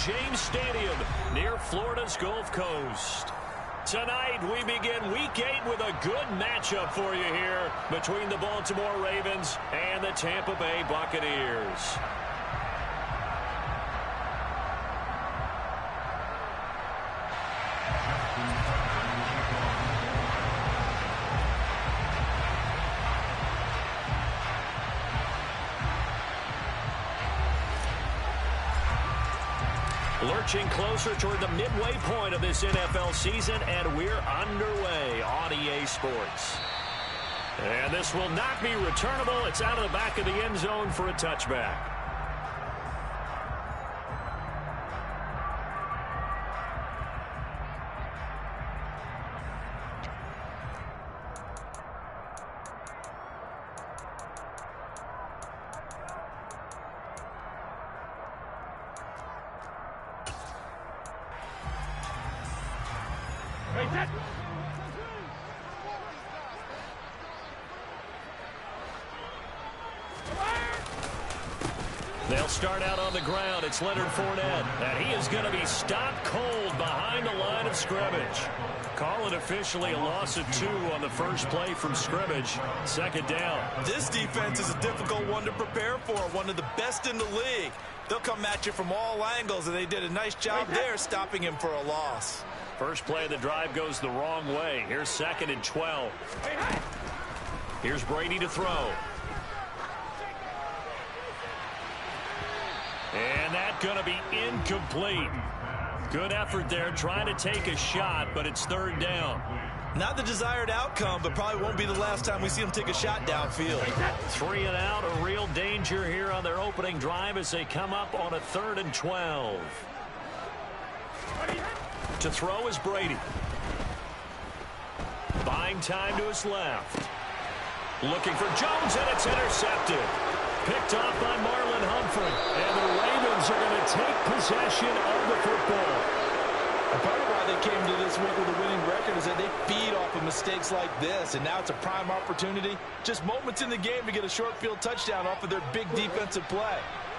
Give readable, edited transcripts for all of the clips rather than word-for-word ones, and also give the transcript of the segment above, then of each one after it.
James Stadium near Florida's Gulf Coast. Tonight, we begin Week 8 with a good matchup for you here between the Baltimore Ravens and the Tampa Bay Buccaneers. Lurching closer toward the midway point of this NFL season, and we're underway on EA Sports. And this will not be returnable. It's out of the back of the end zone for a touchback. They'll start out on the ground. It's Leonard Fournette, and he is going to be stopped cold behind the line of scrimmage. Call it officially a loss of 2 on the first play from scrimmage. Second down. This defense is a difficult one to prepare for, one of the best in the league. They'll come at you from all angles, and they did a nice job there stopping him for a loss. First play of the drive goes the wrong way. Here's 2nd and 12. Here's Brady to throw. And that's going to be incomplete. Good effort there, trying to take a shot, but it's 3rd down. Not the desired outcome, but probably won't be the last time we see them take a shot downfield. 3 and out, a real danger here on their opening drive as they come up on a 3rd and 12. To throw is Brady. Buying time to his left. Looking for Jones, and it's intercepted. Picked off by Marlon Humphrey. And the Ravens are going to take possession of the football. And part of why they came to this week with a winning record is that they feed off of mistakes like this. And now it's a prime opportunity. Just moments in the game to get a short field touchdown off of their big defensive play.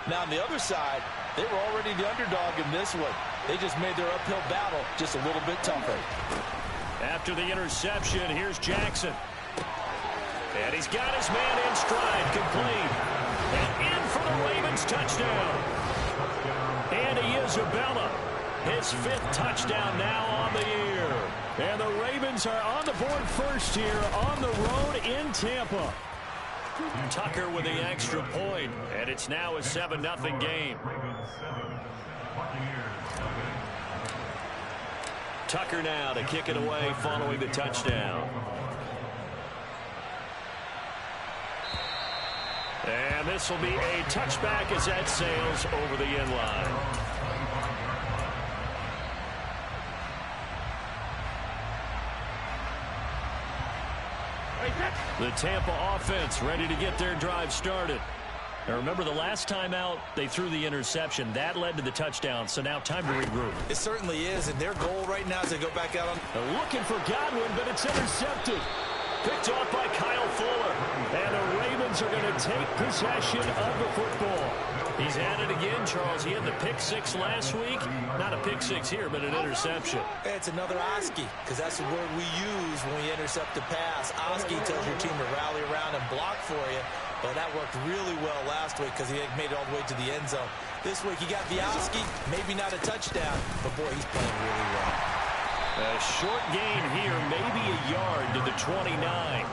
Now on the other side, they were already the underdog in this one. They just made their uphill battle just a little bit tougher. After the interception, here's Jackson. And he's got his man in stride, complete. And in for the Ravens touchdown. Andy Isabella, his 5th touchdown now on the year. And the Ravens are on the board first here on the road in Tampa. Tucker with the extra point, and it's now a 7-0 game. Tucker now to kick it away following the touchdown. And this will be a touchback as that sails over the end line. The Tampa offense ready to get their drive started. Now remember, the last time out, they threw the interception. That led to the touchdown, so now time to regroup. It certainly is, and their goal right now is to go back out on... They're looking for Godwin, but it's intercepted. Picked off by Kyle Fuller. And the Ravens are going to take possession of the football. He's at it again, Charles. He had the pick 6 last week. Not a pick 6 here, but an interception. It's another Oski, because that's the word we use when we intercept the pass. Oski tells your team to rally around and block for you. But that worked really well last week because he had made it all the way to the end zone. This week he got the Oski, maybe not a touchdown, but boy, he's playing really well. A short gain here, maybe a yard to the 29.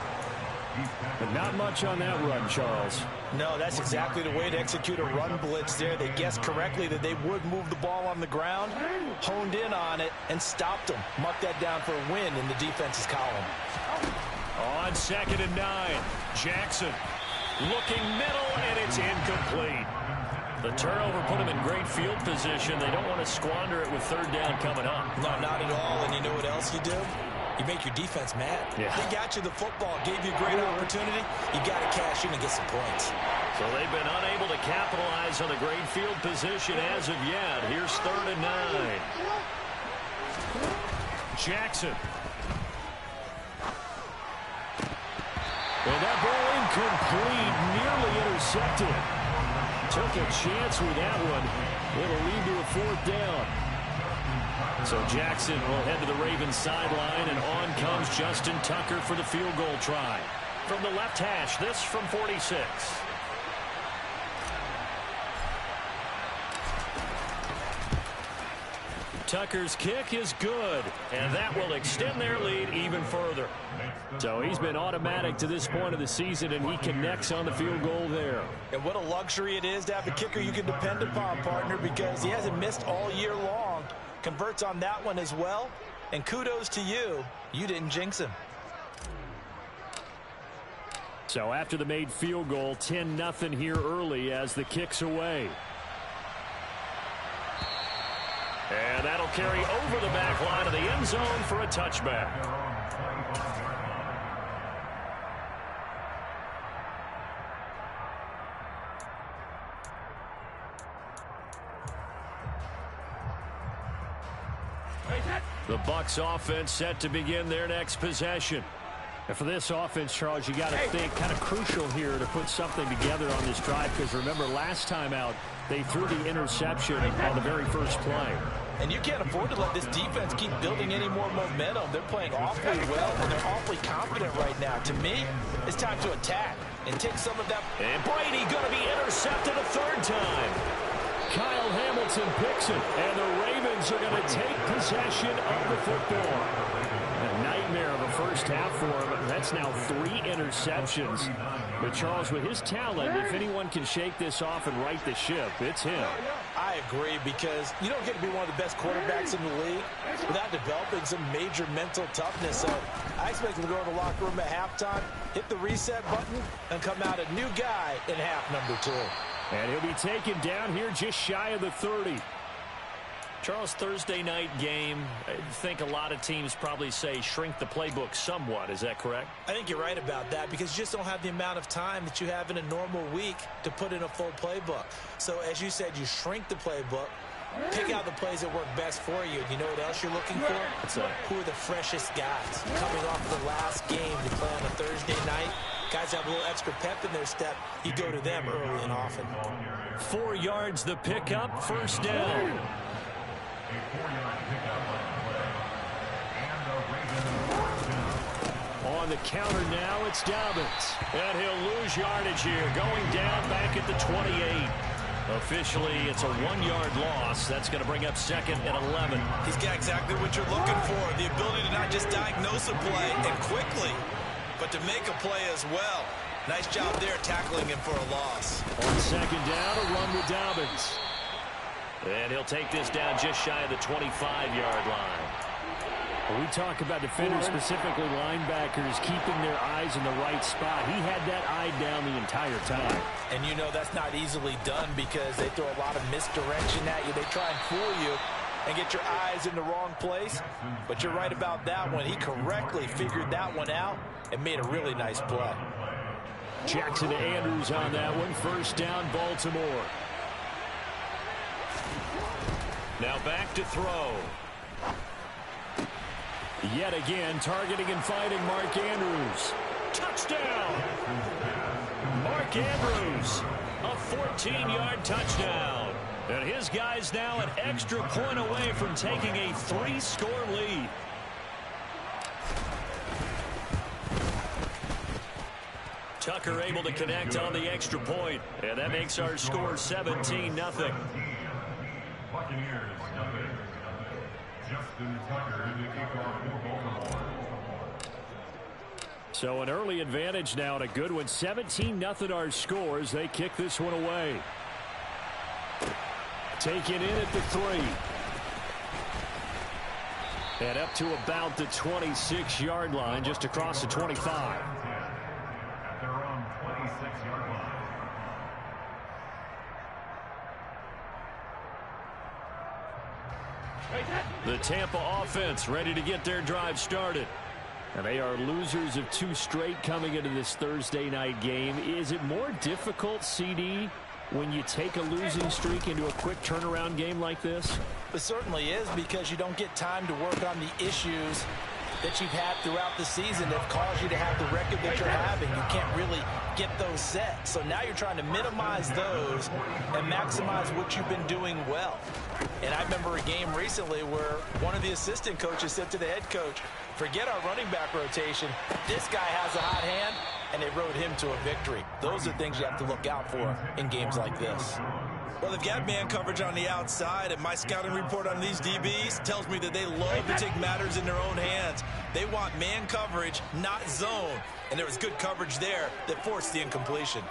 But not much on that run, Charles. No, that's exactly the way to execute a run blitz there. They guessed correctly that they would move the ball on the ground, honed in on it, and stopped them. Mark that down for a win in the defense's column. On 2nd and 9, Jackson looking middle, and it's incomplete. The turnover put them in great field position. They don't want to squander it with 3rd down coming up. No, not at all. And you know what else you do? You make your defense mad. Yeah. They got you the football, gave you a great opportunity. You got to cash in and get some points. So they've been unable to capitalize on the great field position as of yet. Here's 3rd and 9. Jackson. And that ball incomplete, nearly intercepted. Took a chance with that one. It'll lead to a 4th down. So Jackson will head to the Ravens sideline, and on comes Justin Tucker for the field goal try. From the left hash, this from 46. Tucker's kick is good, and that will extend their lead even further. So he's been automatic to this point of the season, and he connects on the field goal there. And what a luxury it is to have a kicker you can depend upon, partner, because he hasn't missed all year long. Converts on that one as well, and kudos to you. You didn't jinx him. So after the made field goal, 10-0 here early as the kick's away. And that'll carry over the back line of the end zone for a touchback. The Bucs offense set to begin their next possession. And for this offense, Charles, you got to think kind of crucial here to put something together on this drive, because remember last time out they threw the interception on the very first play. And you can't afford to let this defense keep building any more momentum. They're playing awfully well, and they're awfully confident right now. To me, it's time to attack and take some of that. And Brady going to be intercepted a 3rd time. Kyle Hamilton picks it, and the Ravens are going to take possession of the football. A nightmare of a first half for him. That's now 3 interceptions. But Charles, with his talent, if anyone can shake this off and right the ship, it's him. I agree, because you don't get to be one of the best quarterbacks in the league without developing some major mental toughness. So I expect him to go in the locker room at halftime, hit the reset button, and come out a new guy in half number 2. And he'll be taken down here just shy of the 30. Charles, Thursday night game, I think a lot of teams probably say shrink the playbook somewhat. Is that correct? I think you're right about that, because you just don't have the amount of time that you have in a normal week to put in a full playbook. So as you said, you shrink the playbook, pick out the plays that work best for you. You know what else you're looking for? Who are the freshest guys coming off of the last game to play on a Thursday night? Guys have a little extra pep in their step. You go to them early and often. 4 yards the pickup, 1st down. On the counter now, it's Dobbins. And he'll lose yardage here, going down back at the 28. Officially, it's a 1-yard loss. That's going to bring up 2nd and 11. He's got exactly what you're looking for, the ability to not just diagnose a play and quickly, but to make a play as well. Nice job there tackling him for a loss. On 2nd down, a run with Dobbins. And he'll take this down just shy of the 25-yard line. When we talk about defenders, specifically linebackers, keeping their eyes in the right spot, he had that eye down the entire time. And you know that's not easily done, because they throw a lot of misdirection at you. They try and fool you and get your eyes in the wrong place. But you're right about that one. He correctly figured that one out and made a really nice play. Jackson to Andrews on that one. 1st down, Baltimore. Now back to throw. Yet again, targeting and fighting Mark Andrews. Touchdown! Mark Andrews, a 14-yard touchdown. And his guys now an extra point away from taking a 3-score lead. Tucker able to connect on the extra point. And that makes our score 17-0. Buccaneers, nothing. Justin Tucker in the kickoff for Baltimore. So an early advantage now and a good one. 17-0 our scores. They kick this one away. Taken in at the 3. And up to about the 26-yard line, just across the 25. At their own 26-yard line. The Tampa offense ready to get their drive started. And they are losers of 2 straight coming into this Thursday night game. Is it more difficult, CD, when you take a losing streak into a quick turnaround game like this? It certainly is, because you don't get time to work on the issues that you've had throughout the season that caused you to have the record that you're having. You can't really get those set. So now you're trying to minimize those and maximize what you've been doing well. And I remember a game recently where one of the assistant coaches said to the head coach, forget our running back rotation. This guy has a hot hand, and they rode him to a victory. Those are things you have to look out for in games like this. Well, they've got man coverage on the outside, and my scouting report on these DBs tells me that they love to take matters in their own hands. They want man coverage, not zone. And there was good coverage there that forced the incompletion.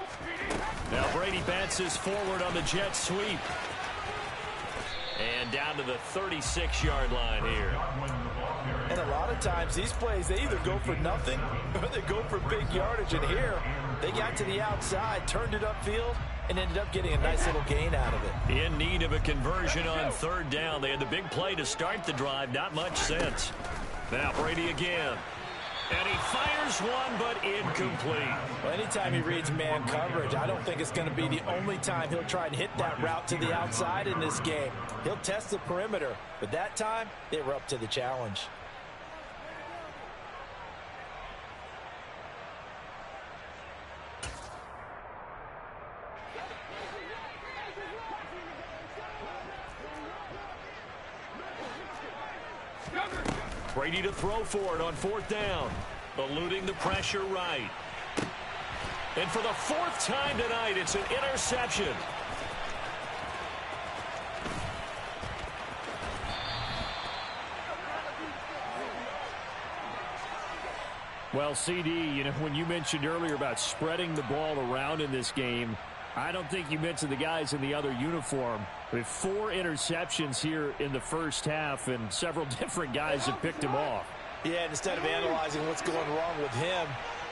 Now Brady bounces forward on the jet sweep. And down to the 36-yard line here. And a lot of times these plays, they either go for nothing or they go for big yardage. And here, they got to the outside, turned it upfield, and ended up getting a nice little gain out of it. In need of a conversion on third down. They had the big play to start the drive. Not much sense. Now Brady again. And he fires one, but incomplete. Well, anytime he reads man coverage, I don't think it's going to be the only time he'll try and hit that route to the outside in this game. He'll test the perimeter, but that time, they were up to the challenge. Brady to throw for it on fourth down. Eluding the pressure right. And for the fourth time tonight, it's an interception. Well, CD, you know, when you mentioned earlier about spreading the ball around in this game, I don't think you mentioned the guys in the other uniform. With 4 interceptions here in the first half, and several different guys have picked him off. Yeah, and instead of analyzing what's going wrong with him,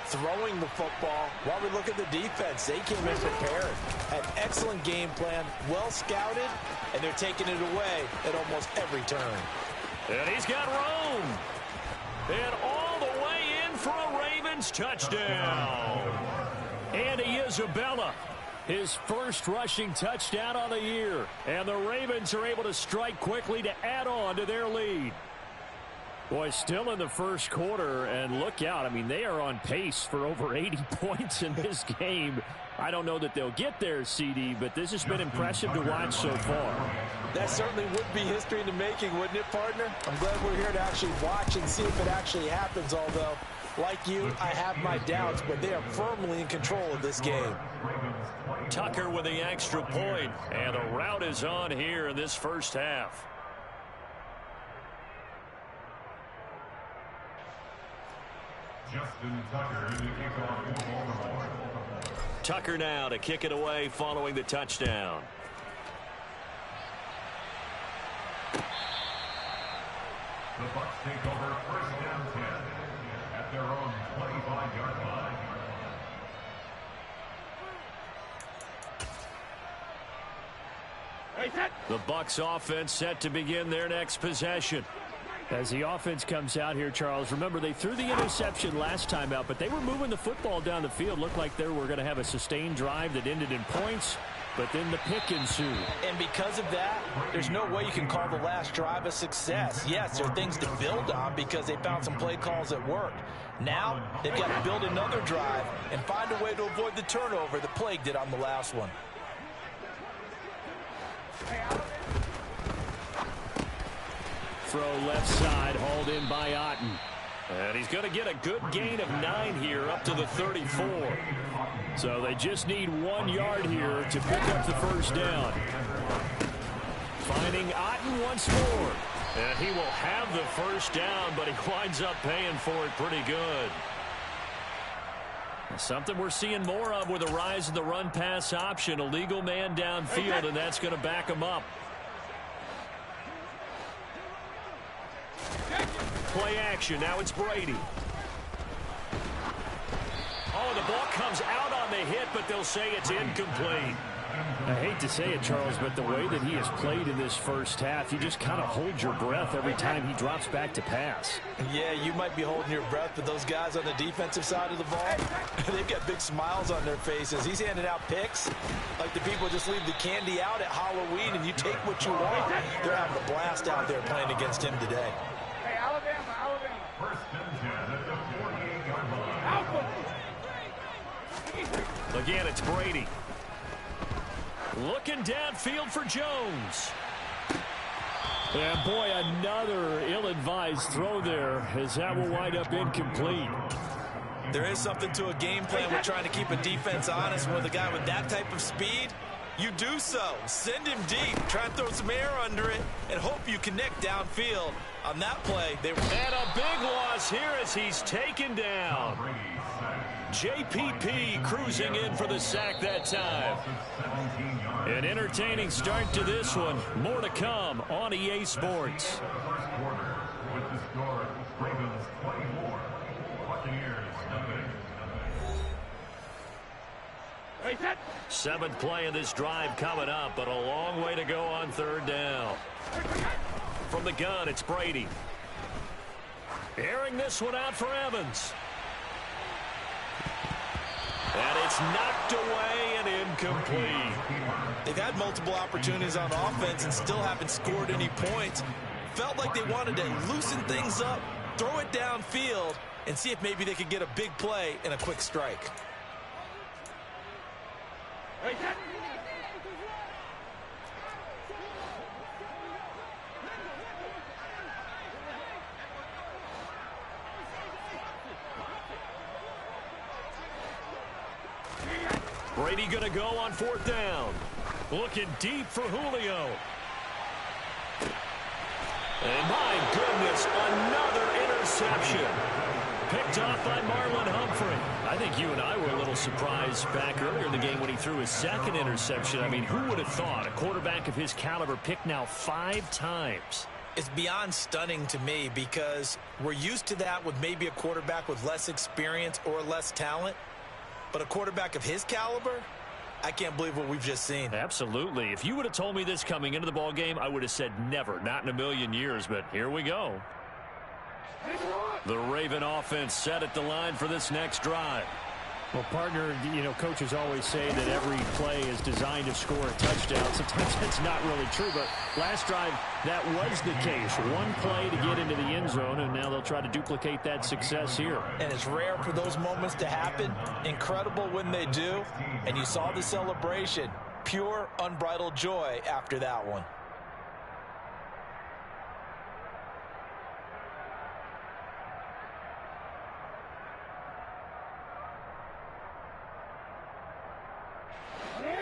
throwing the football, while we look at the defense, they came in prepared. Had excellent game plan, well scouted, and they're taking it away at almost every turn. And he's got room. And all the way in for a Ravens touchdown. Andy Isabella. His first rushing touchdown on the year. And the Ravens are able to strike quickly to add on to their lead. Boy, still in the first quarter, and look out. I mean, they are on pace for over 80 points in this game. I don't know that they'll get there, CD, but this has been impressive to watch so far. That certainly would be history in the making, wouldn't it, partner? I'm glad we're here to actually watch and see if it actually happens, although, like you, I have my doubts, but they are firmly in control of this game. Tucker with the extra point, and the route is on here in this first half. Justin Tucker in the kickoff for Baltimore. Tucker now to kick it away following the touchdown. The Bucs take over first down 10 at their own 25-yard line. The Bucs offense set to begin their next possession. As the offense comes out here, Charles, remember they threw the interception last time out, but they were moving the football down the field. Looked like they were going to have a sustained drive that ended in points, but then the pick ensued. And because of that, there's no way you can call the last drive a success. Yes, there are things to build on because they found some play calls that worked. Now, they've got to build another drive and find a way to avoid the turnover that plagued it on the last one. Throw left side, hauled in by Otten. And he's going to get a good gain of 9 here up to the 34. So they just need 1 yard here to pick up the first down. Finding Otten once more. And he will have the first down, but he winds up paying for it pretty good. Something we're seeing more of with the rise of the run-pass option. A legal man downfield, and that's going to back him up. Play action. Now it's Brady. Oh, the ball comes out on the hit, but they'll say it's incomplete. I hate to say it, Charles, but the way that he has played in this first half, you just kind of hold your breath every time he drops back to pass. Yeah, you might be holding your breath, but those guys on the defensive side of the ball, they've got big smiles on their faces. He's handing out picks like the people just leave the candy out at Halloween and you take what you want. They're having a blast out there playing against him today. First and 10 at the 48-yard line. Again, it's Brady. Looking downfield for Jones. And boy, another ill-advised throw there, as that will wind up incomplete. There is something to a game plan with trying to keep a defense honest. With a guy with that type of speed, you do so. Send him deep, try and throw some air under it, and hope you connect downfield. On that play, they were... And a big loss here as he's taken down. JPP cruising in for the sack that time. An entertaining start to this one. More to come on EA Sports. First quarter with the score, Ravens 24, Buccaneers nothing. Seventh play of this drive coming up, but a long way to go on third down. From the gun, it's Brady. Airing this one out for Evans. And it's knocked away and incomplete. They've had multiple opportunities on offense and still haven't scored any points. Felt like they wanted to loosen things up, throw it downfield, and see if maybe they could get a big play and a quick strike. Brady going to go on fourth down. Looking deep for Julio. And my goodness, another interception. Picked off by Marlon Humphrey. I think you and I were a little surprised back earlier in the game when he threw his second interception. I mean, who would have thought a quarterback of his caliber picked now 5 times? It's beyond stunning to me because we're used to that with maybe a quarterback with less experience or less talent. But a quarterback of his caliber, I can't believe what we've just seen. Absolutely. If you would have told me this coming into the ball game, I would have said never, not in a million years, but here we go. The Raven offense set at the line for this next drive. Well, partner, you know, coaches always say that every play is designed to score a touchdown. Sometimes that's not really true, but last drive, that was the case. One play to get into the end zone, and now they'll try to duplicate that success here. And it's rare for those moments to happen. Incredible when they do. And you saw the celebration. Pure, unbridled joy after that one.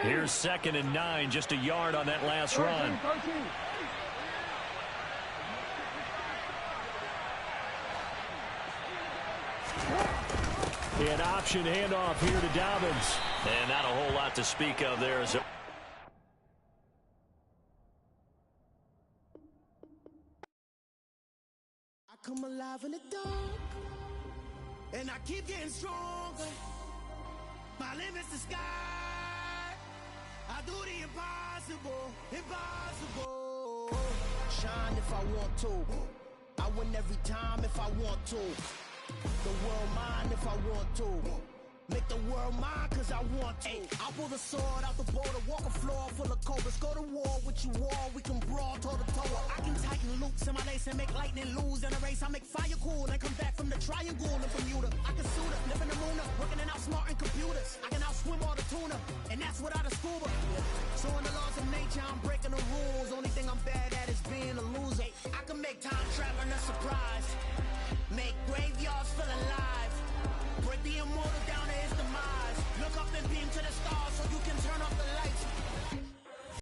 Here's 2nd and 9, just a yard on that last run. An option handoff here to Dobbins. And not a whole lot to speak of there. I come alive in the dark, and I keep getting stronger. My limit's the sky. I do the impossible, impossible. Shine if I want to. I win every time if I want to. The world mine if I want to. Make the world mine cause I want to. I'll pull the sword out the border, walk a floor full of cobras. Go to war with you all, we can brawl toe to toe. I can tighten loops in my lace and make lightning lose in a race. I make fire cool and come back from the triangle in Bermuda. I can suit up, live in the moon up, working and outsmarting computers. I can outswim all the tuna, and that's without a scuba. So in the laws of nature, I'm breaking the rules. Only thing I'm bad at is being a loser. I can make time traveling a surprise. Make graveyards feel alive. Break the immortal down to his demise. Look up and beam to the stars so you can turn off the light.